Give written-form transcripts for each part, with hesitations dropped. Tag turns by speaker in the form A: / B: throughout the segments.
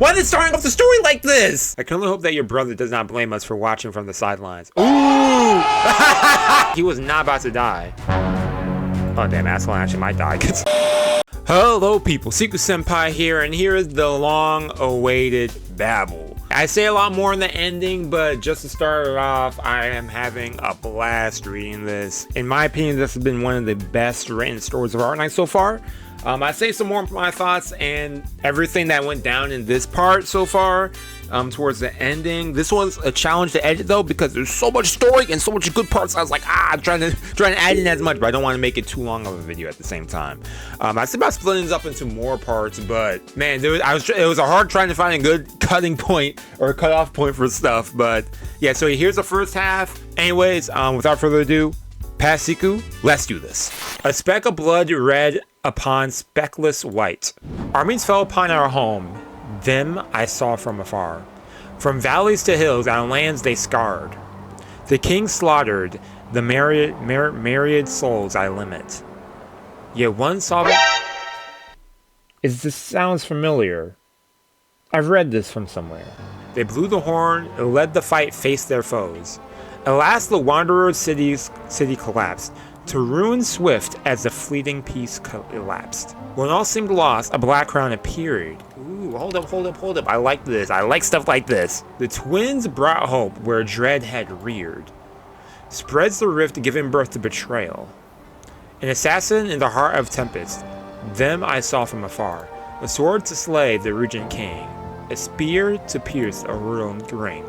A: Why are they starting off the story like this? I can only hope that your brother does not blame us for watching from the sidelines. Ooh! He was not about to die. Oh damn, Aslan actually might die. Hello people, Seku-Senpai here, and here is the long-awaited Babel. I say a lot more in the ending, but just to start it off, I am having a blast reading this. In my opinion, this has been one of the best written stories of Arknights so far. I say some more of my thoughts and everything that went down in this part so far, towards the ending. This was a challenge to edit though, because there's so much story and so much good parts. I was like, I'm trying to add in as much, but I don't want to make it too long of a video at the same time. I said about splitting this up into more parts, but man, it was a hard trying to find a good cutting point or a cutoff point for stuff. But yeah, so here's the first half. Anyways, without further ado, past Seku, let's do this. A speck of blood red upon speckless white. Armies fell upon our home, them I saw from afar. From valleys to hills, our lands they scarred. The king slaughtered, the myriad souls I limit. Yet one sovereign... This sounds familiar. I've read this from somewhere. They blew the horn, led the fight, faced their foes. Alas, the wanderer's city collapsed, to ruin swift as the fleeting peace elapsed. When all seemed lost, a black crown appeared. Ooh, hold up. I like this. I like stuff like this. The twins brought hope where dread had reared. Spreads the rift, giving birth to betrayal. An assassin in the heart of tempest. Them I saw from afar. A sword to slay the regent king. A spear to pierce a ruined ring.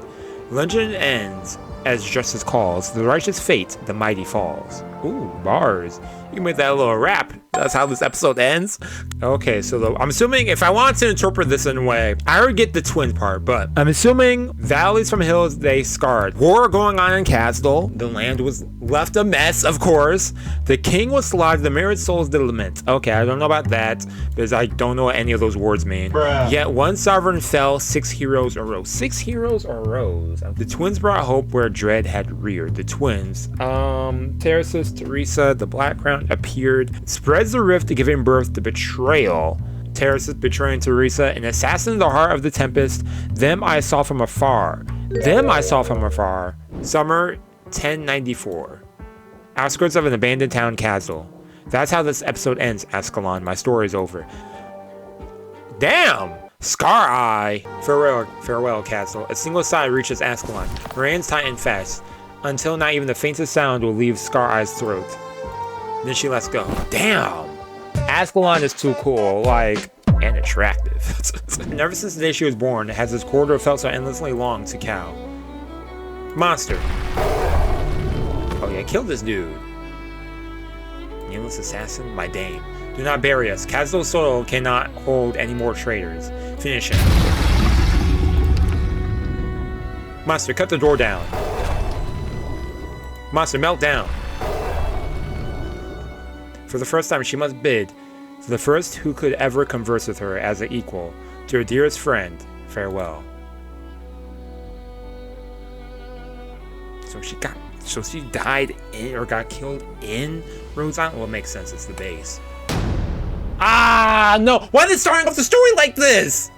A: Legend ends as justice calls, the righteous fate, the mighty falls. Ooh, bars. You can make that a little rap. That's how this episode ends. Okay, so I'm assuming if I want to interpret this in a way, I already get the twin part, but I'm assuming valleys from hills they scarred. War going on in Castle. The land was left a mess, of course. The king was slaughtered, the myriad souls did lament. Okay, I don't know about that, because I don't know what any of those words mean. Bruh. Yet one sovereign fell, 6 heroes arose. 6 heroes arose. The twins brought hope where dread had reared. The twins, Teresa, the black crown appeared, spreads the rift to giving birth to betrayal. Teresa betraying Teresa, an assassin in the heart of the tempest. Them I saw from afar. Summer 1094. Outskirts of an abandoned town castle. That's how this episode ends, Ascalon. My story's over. Damn! Scar Eye! Farewell, castle. A single sigh reaches Ascalon. Her hands tighten fast, until not even the faintest sound will leave Scar Eye's throat. Then she lets go. Damn! Ascalon is too cool, like, and attractive. And ever since the day she was born, has this corridor felt so endlessly long to Cal. Monster. Oh yeah, kill this dude. Nameless assassin, my dame. Do not bury us. Castle soil cannot hold any more traitors. Finish him. Monster, cut the door down. Monster, melt down. For the first time, she must bid to the first who could ever converse with her as an equal, to her dearest friend, farewell. So she died in, or got killed in Rhodes Island? Well, it makes sense, it's the base. Ah, no! Why are they starting off the story like this?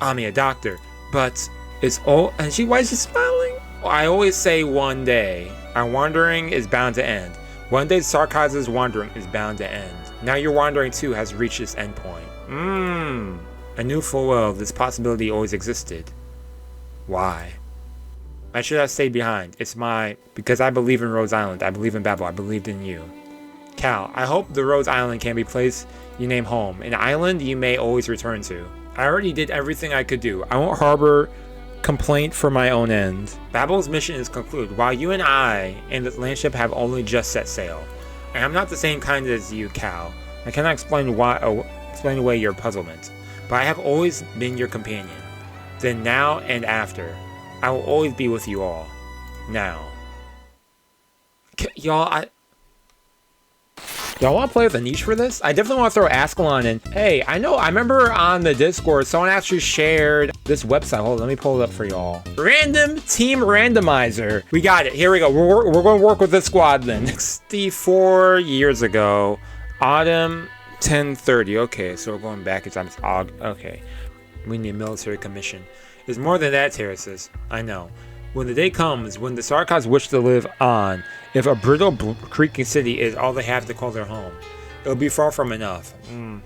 A: I'm a doctor, but it's all, and why is she smiling? I always say one day, our wandering is bound to end. One day Sarkaz's wandering is bound to end. Now your wandering too has reached its end point. I knew full well this possibility always existed. Why? I should have stayed behind. Because I believe in Rhodes Island. I believe in Babel. I believed in you. Cal, I hope the Rhodes Island can be a place you name home. An island you may always return to. I already did everything I could do. I won't harbor complaint for my own end. Babel's mission is concluded, while you and I and the landship have only just set sail. I am not the same kind as you, Cal. I cannot explain away your puzzlement, but I have always been your companion. Then now and after, I will always be with you all. Now. Y'all, Y'all want to play with a niche for this? I definitely want to throw Ascalon in. Hey, I remember on the Discord, someone actually shared this website. Hold on, let me pull it up for y'all. Random Team Randomizer. We got it. Here we go. We're going to work with this squad then. 64 years ago, autumn 1030. Okay, so we're going back in time. Okay. We need a military commission. It's more than that, terraces. I know. When the day comes, when the Sarkaz wish to live on, if a brittle creaking city is all they have to call their home, it'll be far from enough. Do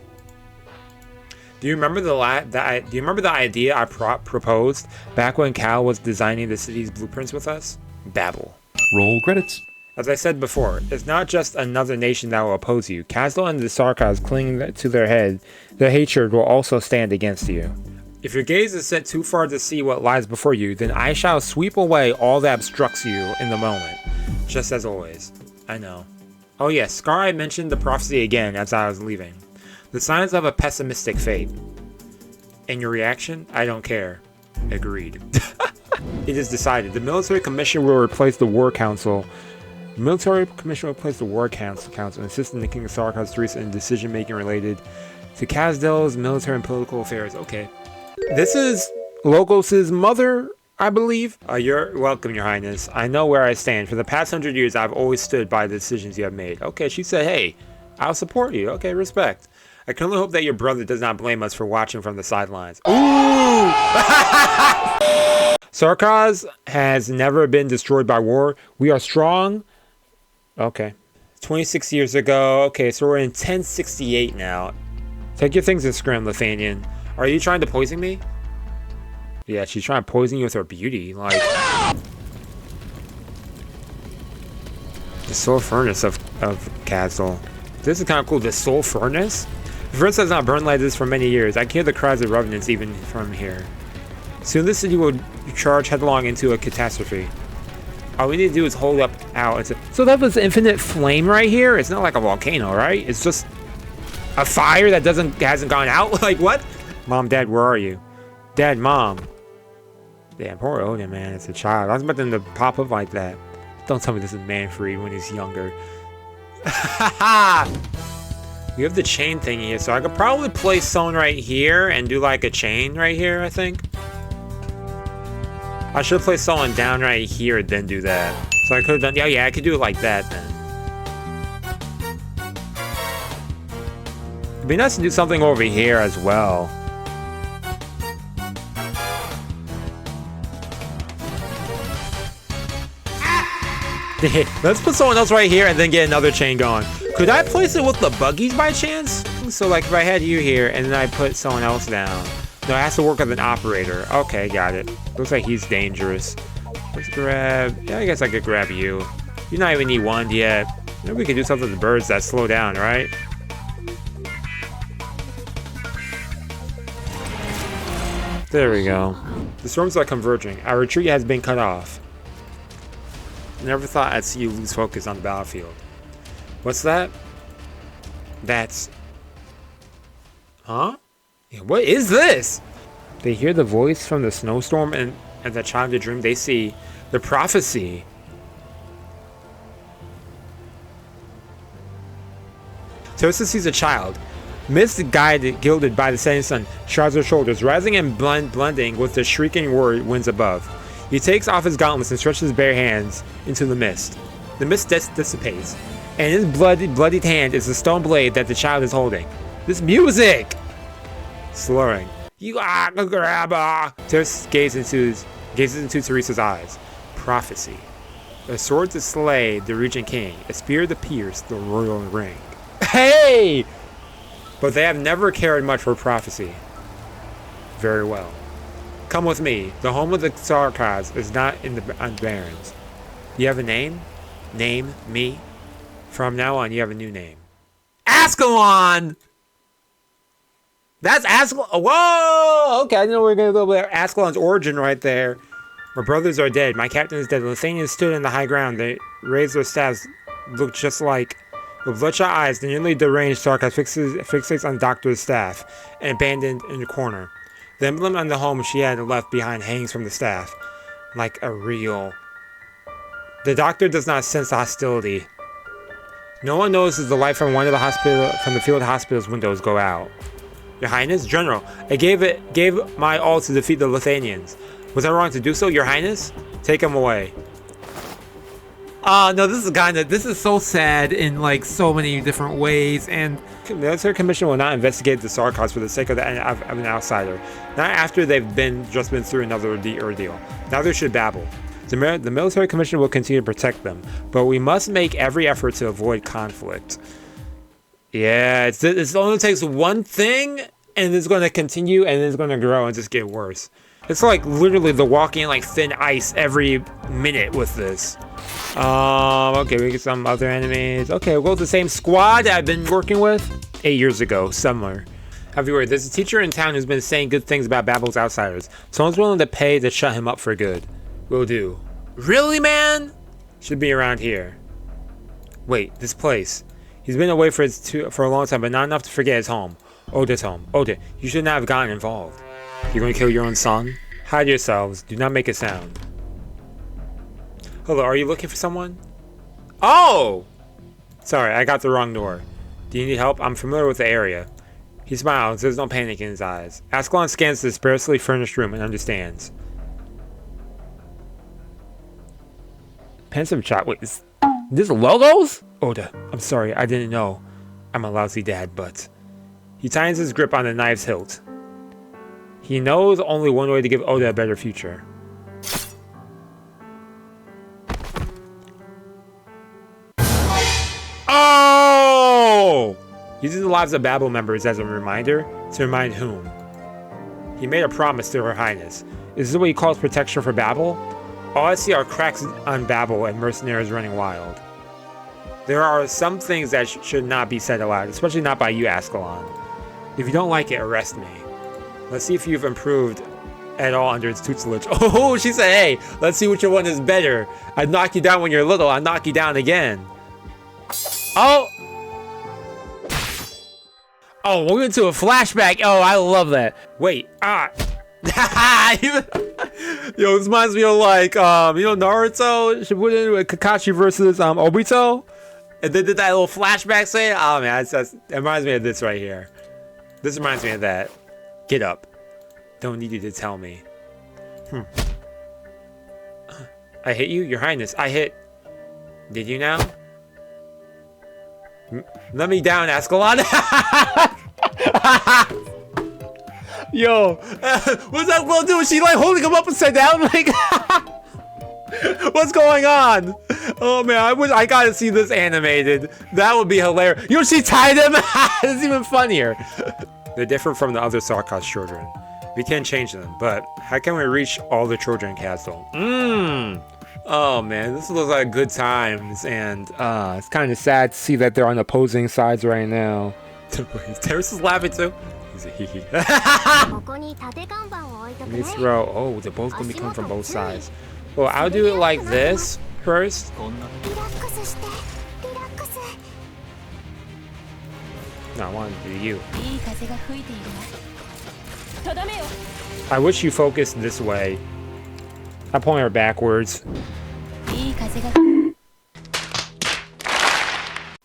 A: you remember the idea I proposed back when Cal was designing the city's blueprints with us? Babel.
B: Roll credits.
A: As I said before, it's not just another nation that will oppose you. Kazdal and the Sarkaz clinging to their head, their hatred will also stand against you. If your gaze is set too far to see what lies before you, then I shall sweep away all that obstructs you in the moment. Just as always. I know. Oh yes, Scar mentioned the prophecy again as I was leaving. The signs of a pessimistic fate. And your reaction? I don't care. Agreed. It is decided. The military commission will replace the war council. The military commission will replace the war council, insisting the King of Sarkaz Theresa in decision-making related to Kazdal's military and political affairs. Okay. This is Logos' mother, I believe. You're welcome, Your Highness. I know where I stand. For the past 100 years, I've always stood by the decisions you have made. Okay, she said, hey, I'll support you. Okay, respect. I can only hope that your brother does not blame us for watching from the sidelines. Ooh! Sarkaz has never been destroyed by war. We are strong. Okay. 26 years ago. Okay, so we're in 1068 now. Take your things and scram, Lithanian. Are you trying to poison me? Yeah, she's trying to poison you with her beauty. Like... the soul furnace of Kazdal. This is kind of cool. The soul furnace? The furnace has not burned like this for many years. I can hear the cries of revenants even from here. Soon this city will charge headlong into a catastrophe. All we need to do is hold up out. So that was infinite flame right here? It's not like a volcano, right? It's just a fire that hasn't gone out? Like what? Mom, Dad, where are you? Dad, Mom. Damn, poor Odin, man. It's a child. I was about them to pop up like that. Don't tell me this is Manfred when he's younger. We have the chain thing here, so I could probably place someone right here and do like a chain right here, I think. I should place someone down right here, then do that. So I could have done, yeah, I could do it like that then. It'd be nice to do something over here as well. Let's put someone else right here and then get another chain going. Could I place it with the buggies by chance? So like if I had you here and then I put someone else down. No, it has to work as an operator. Okay, got it. Looks like he's dangerous. Let's grab... yeah, I guess I could grab you. You not even need one yet. Maybe we could do something to the birds that slow down, right? There we go. The storms are converging. Our retreat has been cut off. Never thought I'd see you lose focus on the battlefield. What's that? That's... huh? Yeah, what is this? They hear the voice from the snowstorm and the child of the dream. They see the prophecy. Teresa sees a child. Mist guided, gilded by the setting sun, shrouds her shoulders, rising and blending with the shrieking winds above. He takes off his gauntlets and stretches his bare hands into the mist. The mist dissipates, and in his bloodied hand is the stone blade that the child is holding. This music! Slurring. You are the grabber! Teresa gazes into Teresa's eyes. Prophecy. A sword to slay the regent king, a spear to pierce the royal ring. Hey! But they have never cared much for prophecy. Very well. Come with me. The home of the Sarkaz is not in the Barrens. You have a name? Name me. From now on, you have a new name. Ascalon! That's Ascalon. Whoa! Okay, I didn't know we were going to go over Ascalon's origin right there. My brothers are dead. My captain is dead. The Lithanians stood in the high ground. They raised their staffs. Looked just like... with bloodshot eyes, the nearly deranged Sarkaz fixates on Doctor's staff and abandoned in the corner. The emblem on the home she had left behind hangs from the staff, like a real. The Doctor does not sense the hostility. No one notices the light from one of the field hospital's windows go out. Your Highness, General, I gave my all to defeat the Lithanians. Was I wrong to do so, Your Highness? Take him away. No, this is so sad in like so many different ways, and the military commission will not investigate the Sarkos for the sake of an outsider, not after they've just been through another ordeal. Neither should Babel. The military commission will continue to protect them, but we must make every effort to avoid conflict. Yeah, it only takes one thing, and it's going to continue, and it's going to grow and just get worse. It's like literally the walking like thin ice every minute with this. Okay, we get some other enemies. Okay, we'll go with the same squad I've been working with 8 years ago, somewhere. Have you heard? There's a teacher in town who's been saying good things about Babel's outsiders. Someone's willing to pay to shut him up for good. Will do. Really, man? Should be around here. Wait, this place. He's been away for a long time, but not enough to forget his home. Oda's home. Oda, you should not have gotten involved. You're going to kill your own son? Hide yourselves. Do not make a sound. Hello, are you looking for someone? Oh! Sorry, I got the wrong door. Do you need help? I'm familiar with the area. He smiles. There's no panic in his eyes. Ascalon scans the sparsely furnished room and understands. Pensive shot. Wait, is this logos? Oda, I'm sorry, I didn't know. I'm a lousy dad, but... He tightens his grip on the knife's hilt. He knows only one way to give Oda a better future. Oh! Using the lives of Babel members as a reminder, to remind whom? He made a promise to Her Highness. Is this what he calls protection for Babel? All I see are cracks on Babel and mercenaries running wild. There are some things that should not be said aloud, especially not by you, Ascalon. If you don't like it, arrest me. Let's see if you've improved at all under its tutelage. Oh, she said, hey, let's see which one is better. I knock you down when you're little, I knock you down again. Oh! Oh, we're into a flashback. Oh, I love that. Wait, Yo, this reminds me of like, Naruto, Shippuden with Kakashi versus Obito. And they did that little flashback saying, oh man, it reminds me of this right here. This reminds me of that. Get up. Don't need you to tell me. I hit you? Your Highness, I hit... Did you now? Let me down, Ascalon. Yo, what's that girl doing? She like holding him up upside down? Like, what's going on? Oh man, I gotta see this animated. That would be hilarious. You know, she tied him. It's even funnier. They're different from the other Sarkos children. We can change them, but how can we reach all the children in Castle? Oh man, this looks like good times, and it's kind of sad to see that they're on opposing sides right now. Terrace is laughing too. He's a hee. Let me throw. Oh, they're both gonna be coming from both sides. Well, I'll do it like this first. No, I want to do you. I wish you focused this way. I'm pulling her backwards.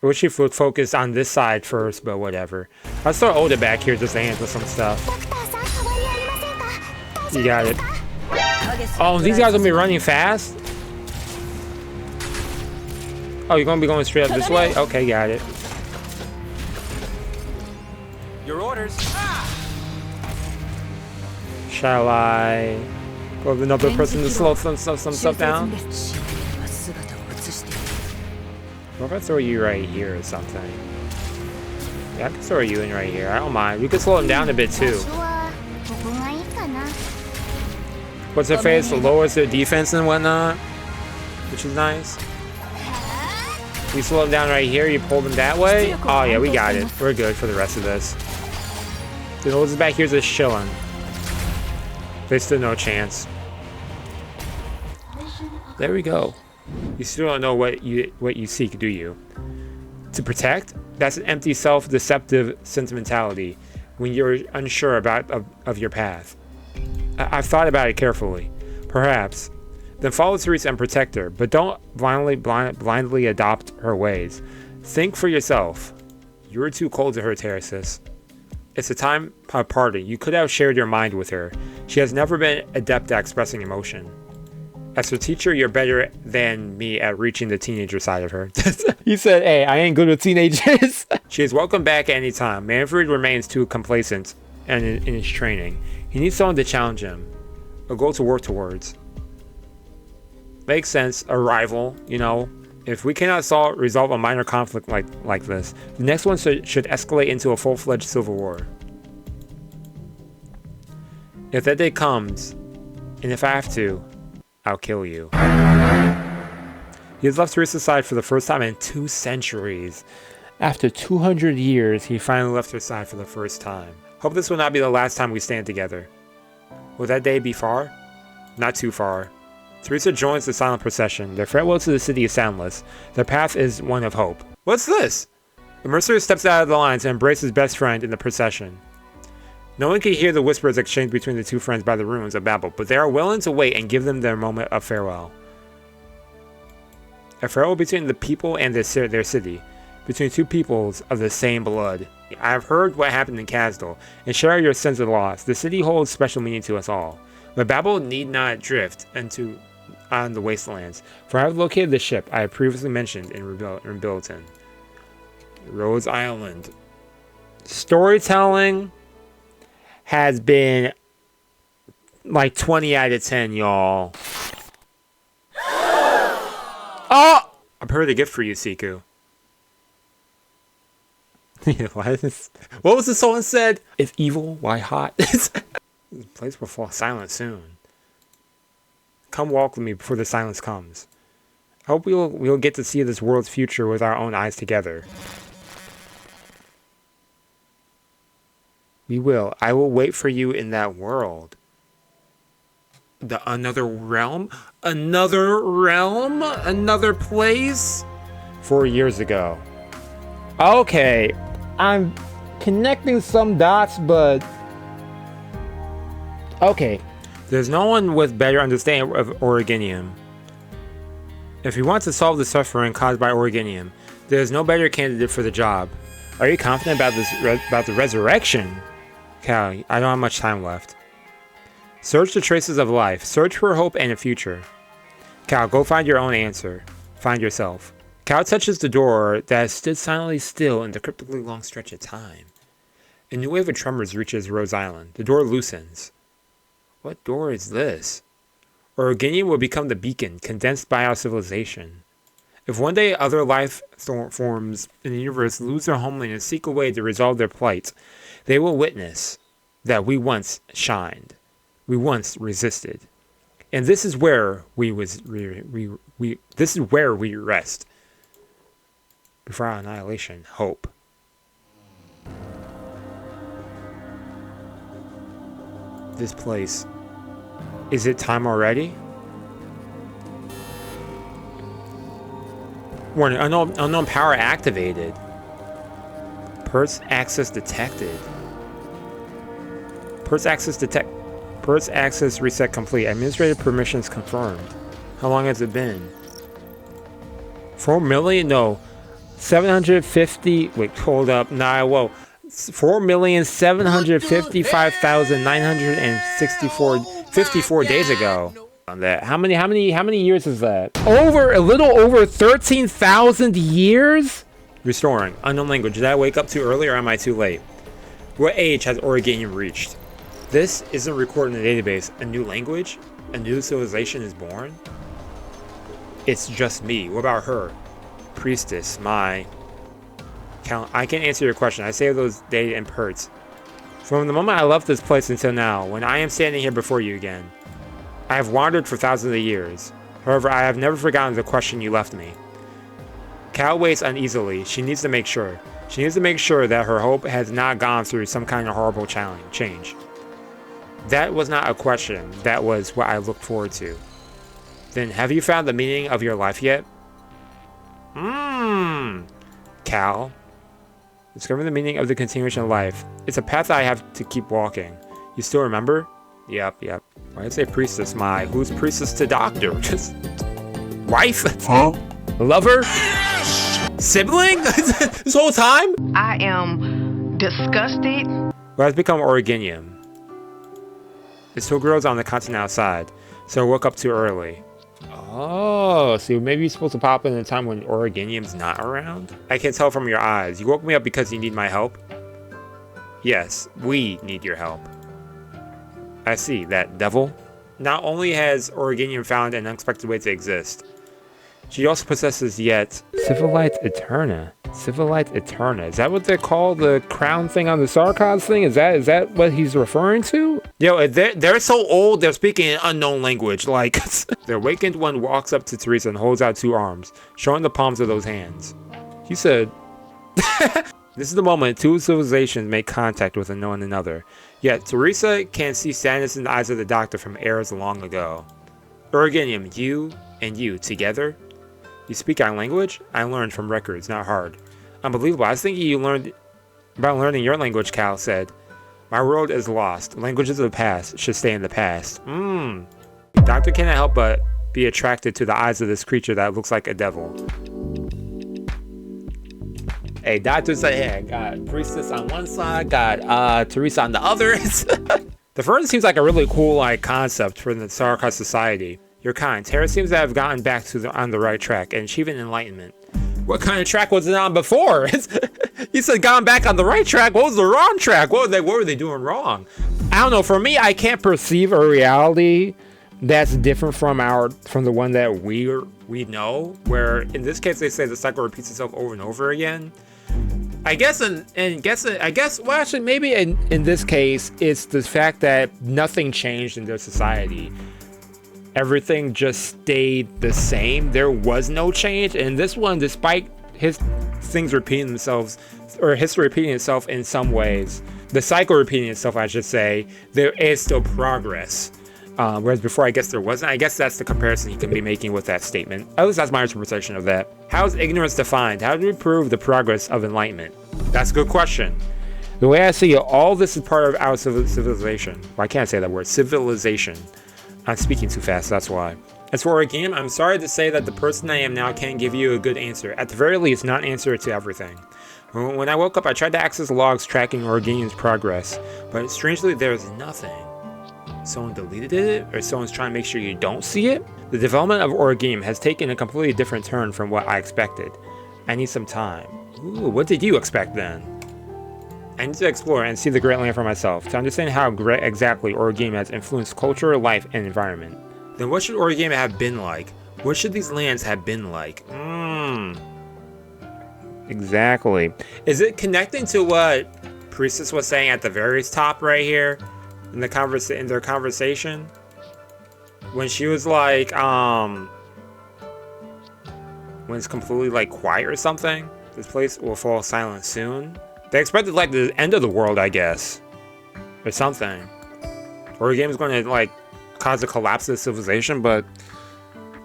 A: I wish you would focus on this side first, but whatever. I'll throw Oda back here just to handle some stuff. You got it. Oh, these guys are gonna be running fast? Oh, you're gonna be going straight up this way? Okay, got it. Your orders. Shall I go with another person to slow some stuff down? What if I throw you right here or something? Yeah, I can throw you in right here. I don't mind. We could slow him down a bit too. What's her face? Lowers their defense and whatnot, which is nice. We slow him down right here. You pull them that way. Oh yeah, we got it. We're good for the rest of this. The holds back here just chilling. There's still no chance. There we go. You still don't know what you seek, do you? To protect? That's an empty, self-deceptive sentimentality when you're unsure of your path. I've thought about it carefully. Perhaps. Then follow Teresa and protect her, but don't blindly adopt her ways. Think for yourself. You were too cold to her, Teresa. It's a time of parting. You could have shared your mind with her. She has never been adept at expressing emotion. As her teacher, you're better than me at reaching the teenager side of her. He said, hey, I ain't good with teenagers. She is welcome back at any time. Manfred remains too complacent in his training. He needs someone to challenge him. A goal to work towards. Makes sense. A rival, you know. If we cannot resolve a minor conflict like this, the next one should escalate into a full-fledged civil war. If that day comes, and if I have to, I'll kill you. He has left Teresa's side for the first time in 2 centuries. After 200 years, he finally left her side for the first time. Hope this will not be the last time we stand together. Will that day be far? Not too far. Teresa joins the silent procession. Their farewell to the city is soundless. Their path is one of hope. What's this? The mercer steps out of the lines and embraces his best friend in the procession. No one can hear the whispers exchanged between the two friends by the ruins of Babel, but they are willing to wait and give them their moment of farewell. A farewell between the people and their city, between two peoples of the same blood. I have heard what happened in Kasdal, and share your sense of loss. The city holds special meaning to us all. But Babel need not drift on the wastelands, for I have located the ship I have previously mentioned in Bilton. Rose Island. Storytelling has been like 20 out of 10, y'all. Oh! I prepared a gift for you, Seku. What was the song said? If evil, why hot? The place will fall silent soon. Come walk with me before the silence comes. I hope we'll get to see this world's future with our own eyes together. We will. I will wait for you in that world. Another realm? Another realm? Another place? 4 years ago. Okay. I'm connecting some dots, but... Okay. There's no one with better understanding of Originium. If you want to solve the suffering caused by Originium, there's no better candidate for the job. Are you confident about the resurrection? Cal, I don't have much time left. Search the traces of life. Search for hope and a future. Cal, go find your own answer. Find yourself. Cal touches the door that has stood silently still in the cryptically long stretch of time. A new wave of tremors reaches Rose Island. The door loosens. What door is this? Originium will become the beacon, condensed by our civilization. If one day other life forms in the universe lose their homeland and seek a way to resolve their plight, they will witness that we once shined. We once resisted. And this is where this is where we rest. Before our annihilation, hope. This place. Is it time already? Warning, unknown power activated. Pert's access detected. Pert's access reset complete. Administrative permissions confirmed. How long has it been? 4 million? No. 750. Wait, hold up. Nah, whoa. 4,755,954 days ago. On that. How many years is that? A little over 13,000 years? Restoring. Unknown language. Did I wake up too early or am I too late? What age has Originium reached? This isn't recorded in the database. A new language? A new civilization is born? It's just me. What about her? Priestess. My... I can't answer your question. I saved those data in Perts. From the moment I left this place until now, when I am standing here before you again, I have wandered for thousands of years. However, I have never forgotten the question you left me. Cal waits uneasily. She needs to make sure. She needs to make sure that her hope has not gone through some kind of horrible change. That was not a question. That was what I looked forward to. Then, have you found the meaning of your life yet? Cal. Discover the meaning of the continuation of life. It's a path I have to keep walking. You still remember? Yep. Why did I say priestess? My, who's priestess to doctor? Just wife? Huh? Lover? Sibling? This whole time?
B: I am disgusted.
A: What has become Originium? It still grows on the continent outside, so I woke up too early. Oh, so maybe you're supposed to pop in a time when Originium's not around? I can tell from your eyes. You woke me up because you need my help? Yes, we need your help. I see, that devil. Not only has Originium found an unexpected way to exist, she also possesses yet Civilite Eterna. Civilite Eterna. Is that what they call the crown thing on the Sarkaz thing? Is that what he's referring to? Yo, they're so old, they're speaking an unknown language. Like, the awakened one walks up to Teresa and holds out 2 arms, showing the palms of those hands. He said, this is the moment 2 civilizations make contact with one another. Yet, Teresa can see sadness in the eyes of the doctor from eras long ago. Originium, you and you, together? You speak our language? I learned from records, not hard. Unbelievable. I was thinking you learned about learning your language, Cal said. My world is lost. Languages of the past should stay in the past. Doctor cannot help but be attracted to the eyes of this creature that looks like a devil. Hey, Doctor said, hey, I got Priestess on one side, got Teresa on the other. The first seems like a really cool concept for the Sarkaz society. You're kind. Terra seems to have gotten back on the right track and achieving enlightenment. What kind of track was it on before? You said gone back on the right track. What was the wrong track? What were they doing wrong? I don't know. For me, I can't perceive a reality that's different from the one that we know. Where in this case, they say the cycle repeats itself over and over again. I guess well, actually, maybe in this case, it's the fact that nothing changed in their society. Everything just stayed the same. There was no change. And this one, despite things repeating themselves, or history repeating itself in some ways, the cycle repeating itself, I should say, there is still progress. Whereas before, I guess there wasn't. I guess that's the comparison you can be making with that statement. At least that's my interpretation of that. How is ignorance defined? How do we prove the progress of enlightenment? That's a good question. The way I see it, all this is part of our civilization. Well, I can't say that word. Civilization. I'm speaking too fast, that's why. As for Originium, I'm sorry to say that the person I am now can't give you a good answer. At the very least, not an answer to everything. When I woke up, I tried to access logs tracking Originium's progress, but strangely, there's nothing. Someone deleted it? Or someone's trying to make sure you don't see it? The development of Originium has taken a completely different turn from what I expected. I need some time. Ooh, what did you expect then? I need to explore and see the Great Land for myself, to understand how exactly Originium has influenced culture, life, and environment. Then what should Originium have been like? What should these lands have been like? Exactly. Is it connecting to what Priestess was saying at the very top right here? In their conversation? When she was like, when it's completely quiet or something? This place will fall silent soon? They expected the end of the world, I guess, or something. Originium is going to cause a collapse of civilization, but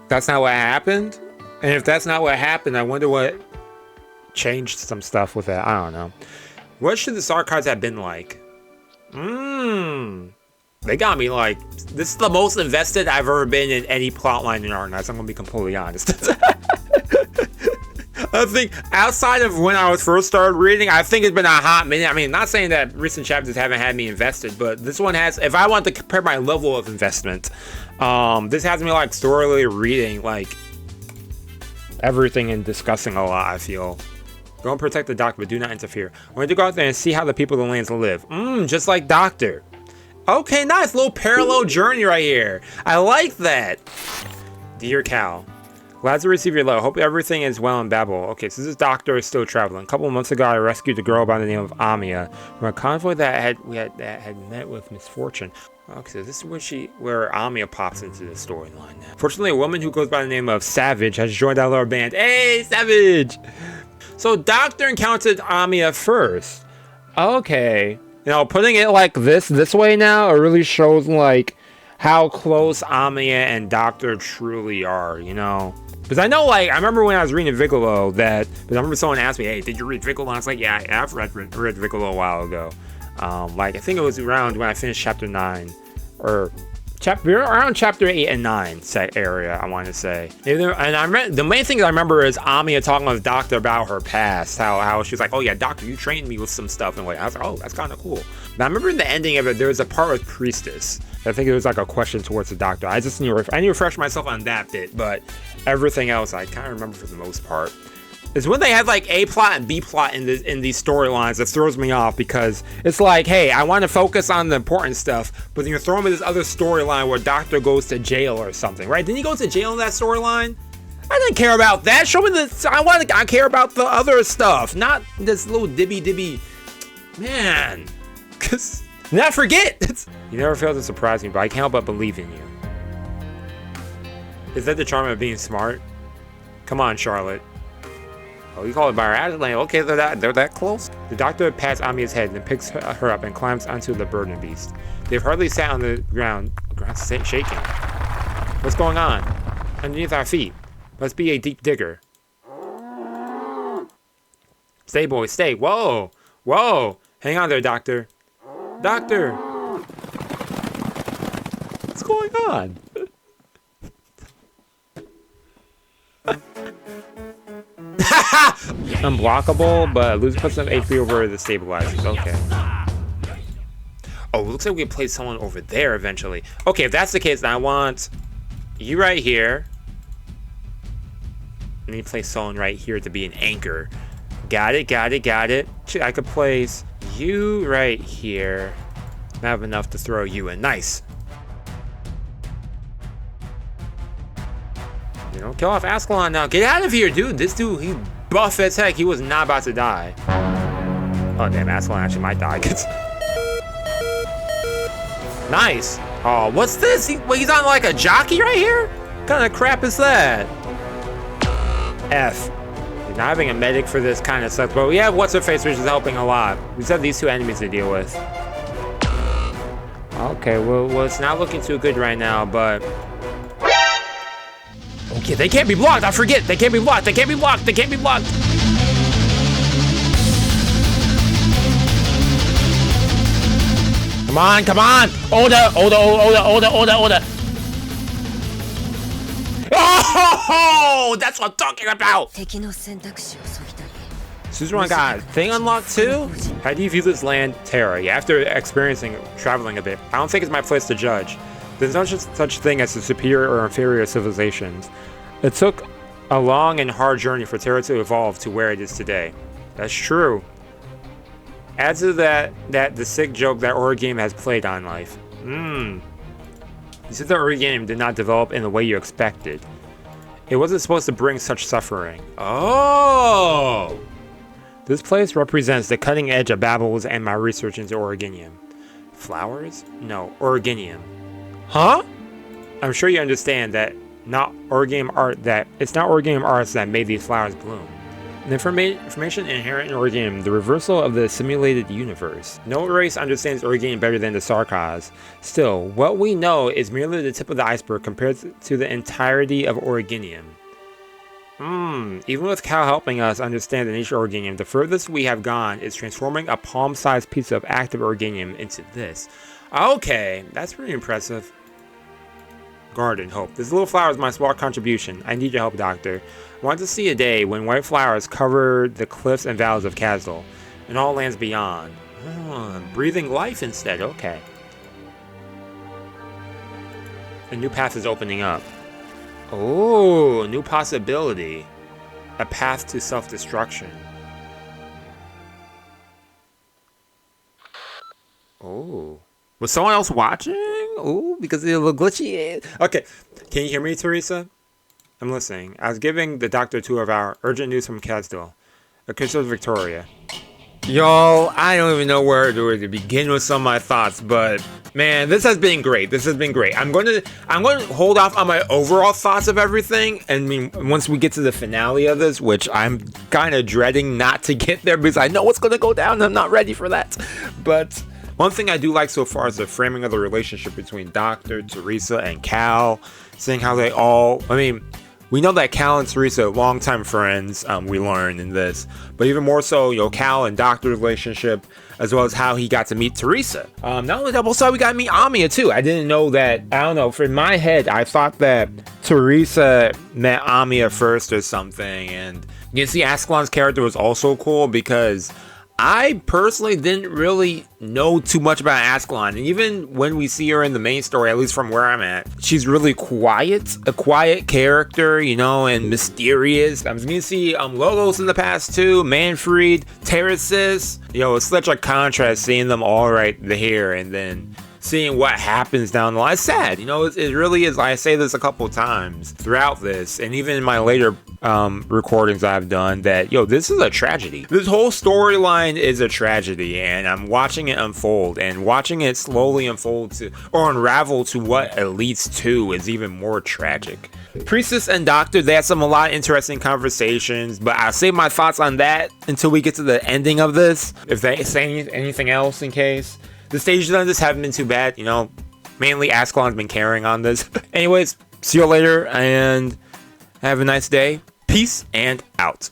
A: that's not what happened. And if that's not what happened, I wonder what changed some stuff with that. I don't know. What should the Sarkaz have been like? They got me this is the most invested I've ever been in any plotline in Arknights. I'm gonna be completely honest. I think outside of when I was first started reading, I think it's been a hot minute. I mean, not saying that recent chapters haven't had me invested, but this one has. If I want to compare my level of investment, this has me thoroughly reading everything and discussing a lot. I feel. Go and protect the doctor, but do not interfere. I want to go out there and see how the people of the lands live. Just like Doctor. Okay, nice little parallel journey right here. I like that. Dear Cal. Glad to receive your letter. Hope everything is well in Babel. Okay, so this doctor is still traveling. A couple of months ago, I rescued a girl by the name of Amia from a convoy that had met with misfortune. Okay, so this is where Amia pops into the storyline now. Fortunately, a woman who goes by the name of Savage has joined our little band. Hey, Savage! So Doctor encountered Amia first. Okay. Putting it this way now, it really shows how close Amia and Doctor truly are, Because I know, I remember when I was reading Vigolo but I remember someone asked me, hey, did you read Vigolo? I was like, yeah, I've read Vigolo a while ago. I think it was around when I finished chapter 9, or We're around chapter 8 and 9 set area, I want to say. And the main thing I remember is Amiya talking with the doctor about her past. How she was like, oh yeah, doctor, you trained me with some stuff. And I was like, oh, that's kind of cool. But I remember in the ending of it, there was a part with Priestess. I think it was like a question towards the doctor. I need to refresh myself on that bit, but everything else I kind of remember for the most part. It's when they have like A plot and B plot in these storylines that throws me off, because it's like, hey, I want to focus on the important stuff, but then you're throwing me this other storyline where Doctor goes to jail or something, right? Didn't he go to jail in that storyline? I didn't care about that. Show me I care about the other stuff, not this little dibby. Man, cause not forget. You never fail to surprise me, but I can't help but believe in you. Is that the charm of being smart? Come on, Charlotte. Oh, you call it by her attitude? Okay, they're that close? The doctor pats Amiya's head and picks her up and climbs onto the burden beast. They've hardly sat on the ground. The ground's shaking. What's going on? Underneath our feet. Must be a deep digger. Stay, boy, stay. Whoa! Whoa! Hang on there, doctor. Doctor! What's going on? Unblockable, but lose plus of HP over the stabilizers. Okay. Oh, it looks like we can play someone over there eventually. Okay, if that's the case, then I want you right here. I need to place someone right here to be an anchor. Got it. I could place you right here. I have enough to throw you in. Nice. You know, kill off Ascalon now. Get out of here, dude. This dude, he's buff as heck. He was not about to die. Oh, damn. Ascalon actually might die. Nice. Oh, what's this? He's on like a jockey right here? What kind of crap is that? F. Not having a medic for this kind of sucks, but we have what's-her-face, which is helping a lot. We just have these two enemies to deal with. Okay, well, it's not looking too good right now, but... Okay, they can't be blocked. I forget. They can't be blocked. They can't be blocked. They can't be blocked. Come on, come on. Order. Oh, that's what I'm talking about. Suzerain got thing unlocked too? How do you view this land, Terra? Yeah, after traveling a bit, I don't think it's my place to judge. There's no such thing as a superior or inferior civilizations. It took a long and hard journey for Terra to evolve to where it is today. That's true. Add to that the sick joke that Origame has played on life. You said the Origame did not develop in the way you expected. It wasn't supposed to bring such suffering. Oh! This place represents the cutting edge of Babel's and my research into Originium. Flowers? No, Originium. Huh? I'm sure you understand that it's not Origame arts that made these flowers bloom. The information inherent in Origame, the reversal of the simulated universe. No race understands Origame better than the Sarkaz. Still, what we know is merely the tip of the iceberg compared to the entirety of Originium. Even with Cal helping us understand the nature of Originium, the furthest we have gone is transforming a palm-sized piece of active Originium into this. Okay, that's pretty impressive. Garden Hope. This little flower is my small contribution. I need your help, Doctor. I want to see a day when white flowers cover the cliffs and valleys of Kazdal and all lands beyond. Breathing life instead. Okay. A new path is opening up. Oh, a new possibility. A path to self-destruction. Oh. Was someone else watching? Oh, because it looked glitchy. Okay. Can you hear me, Teresa? I'm listening. I was giving the doctor a tour of our urgent news from Kazdal. A crystal of Victoria. Y'all, I don't even know where to begin with some of my thoughts, but man, this has been great. I'm going to hold off on my overall thoughts of everything. And once we get to the finale of this, which I'm kind of dreading not to get there because I know what's going to go down. And I'm not ready for that. But one thing I do like so far is the framing of the relationship between Doctor, Teresa, and Cal. Seeing how they all, we We know that Cal and Teresa are longtime friends, we learn in this, but even more so, Cal and Doctor's relationship, as well as how he got to meet Teresa. Not only that, also we got to meet Amiya too. I didn't know that, I don't know, in my head, I thought that Teresa met Amiya first or something, and you can see Ascalon's character was also cool because I personally didn't really know too much about Ascalon, and even when we see her in the main story, at least from where I'm at, she's really quiet, a quiet character, and mysterious. I'm going to see Logos in the past too, Manfred, Terrasis. It's such a contrast seeing them all right here, and then seeing what happens down the line. It's sad, it really is. I say this a couple times throughout this, and even in my later recordings I've done, that this is a tragedy. This whole storyline is a tragedy, and I'm watching it unfold, and watching it slowly unfold to, or unravel to what it leads to, is even more tragic. Priestess and Doctor, they had a lot of interesting conversations, but I'll save my thoughts on that until we get to the ending of this, if they say anything else in case. The stages on this haven't been too bad, mainly Ascalon's been carrying on this. Anyways, see you later, and have a nice day. Peace and out.